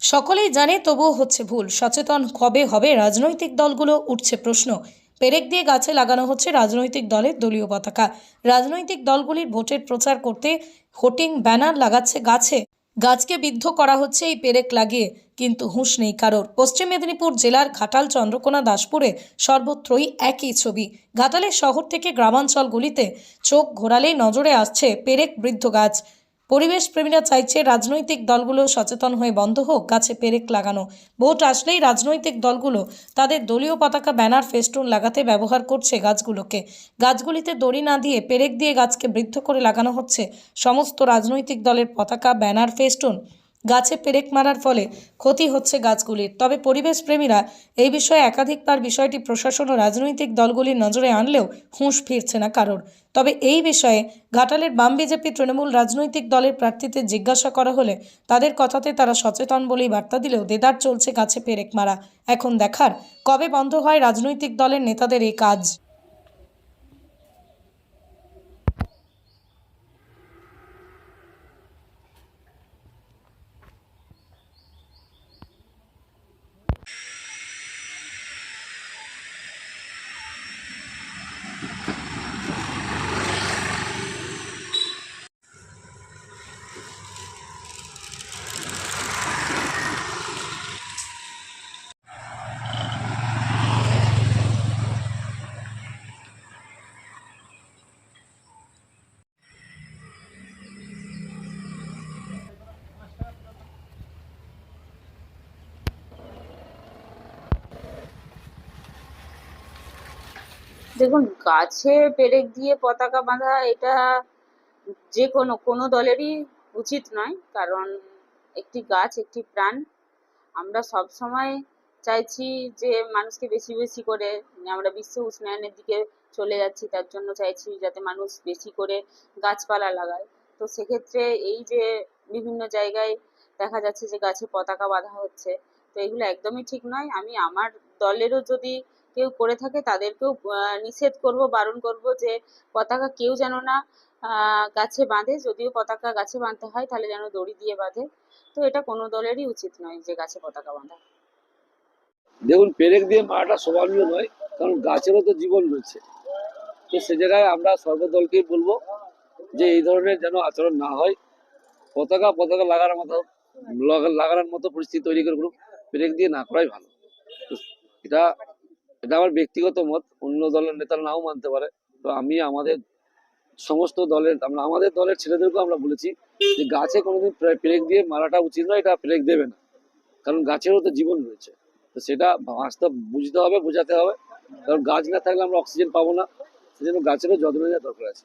সকলেই জানে তবুও হচ্ছে ভুল। সচেতন কবে হবে রাজনৈতিক দলগুলো, উঠছে প্রশ্ন। পেরেক দিয়ে গাছে লাগানো হচ্ছে রাজনৈতিক দলের দলীয় পতাকা। রাজনৈতিক দলগুলির ভোটের প্রচার করতে হোর্ডিং ব্যানার লাগাচ্ছে গাছে। গাছকে বিদ্ধ করা হচ্ছে এই পেরেক লাগিয়ে, কিন্তু হুঁশ নেই কারোর। পশ্চিম মেদিনীপুর জেলার ঘাটাল, চন্দ্রকোনা, দাসপুরে সর্বত্রই একই ছবি। ঘাটালের শহর থেকে গ্রামাঞ্চলগুলিতে চোখ ঘোরালেই নজরে আসছে পেরেক বৃদ্ধ গাছ। পরিবেশ প্রেমীরা চাইছে রাজনৈতিক দলগুলো সচেতন হয়ে বন্ধ হোক গাছে পেরেক লাগানো। ভোট আসলেই রাজনৈতিক দলগুলো তাদের দলীয় পতাকা, ব্যানার, ফেস্টুন লাগাতে ব্যবহার করছে গাছগুলোকে। গাছগুলিতে দড়ি না দিয়ে পেরেক দিয়ে গাছকে বৃদ্ধ করে লাগানো হচ্ছে সমস্ত রাজনৈতিক দলের পতাকা, ব্যানার, ফেস্টুন। গাছে পেরেক মারার ফলে ক্ষতি হচ্ছে গাছগুলির। তবে পরিবেশ প্রেমীরা এই বিষয়ে একাধিকবার বিষয়টি প্রশাসন ও রাজনৈতিক দলগুলির নজরে আনলেও হুঁশ ফিরছে না কারোর। তবে এই বিষয়ে ঘাটালের বাম, বিজেপি, তৃণমূল রাজনৈতিক দলের প্রার্থীদের জিজ্ঞাসা করা হলে তাদের কথাতে তারা সচেতন বলেই বার্তা দিলেও দেদার চলছে গাছে পেরেক মারা। এখন দেখার কবে বন্ধ হয় রাজনৈতিক দলের নেতাদের এই কাজ। দেখুন, গাছে পেরেক দিয়ে পতাকা বাঁধা এটা যে কোনো দলেরই উচিত নয়। কারণ একটি গাছ একটি প্রাণ। আমরা সব সময় চাইছি যে মানুষকে বেশি বেশি করে, আমরা বিশ্ব উষ্ণায়নের দিকে চলে যাচ্ছি, তার জন্য চাইছি যাতে মানুষ বেশি করে গাছপালা লাগায়। তো সেক্ষেত্রে এই যে বিভিন্ন জায়গায় দেখা যাচ্ছে যে গাছে পতাকা বাঁধা হচ্ছে, তো এগুলো একদমই ঠিক নয়। আমি আমার দলেরও যদি কেউ করে থাকে তাদেরকেও নিষেধ করব, বারণ করব যে পতাকা কেউ যেন না গাছে বাঁধে। যদিও পতাকা গাছে বাঁধতে হয় তাহলে যেন দড়ি দিয়ে বাঁধে। তো এটা কোনো দলেরই উচিত নয় যে গাছে পতাকা বাঁধা। দেখুন, পেরেক দিয়ে মারাটা শোভনীয় নয়, কারণ গাছেরও তো জীবন রয়েছে। তো সে জায়গায় আমরা সর্বদলকেই বলবো যে এই ধরনের যেন আচরণ না হয়। পতাকা পতাকা লাগানোর মতো পরিস্থিতি তৈরি করে কোনো পেরেক দিয়ে না করাই ভালো। তো এটা এটা আমার ব্যক্তিগত মত, অন্য দলের নেতারা নাও মানতে পারে। তো আমি সমস্ত দলের আমাদের দলের ছেলেদেরকেও আমরা বলেছি যে গাছে কোনোদিন পেরেক দিয়ে মারাটা উচিত নয়, এটা পেরেক দেবে না, কারণ গাছেরও তো জীবন রয়েছে। তো সেটা বাস্তব বুঝতে হবে, বোঝাতে হবে। কারণ গাছ না থাকলে আমরা অক্সিজেন পাবো না, সেজন্য গাছেরও যত্ন নেওয়া দরকার আছে।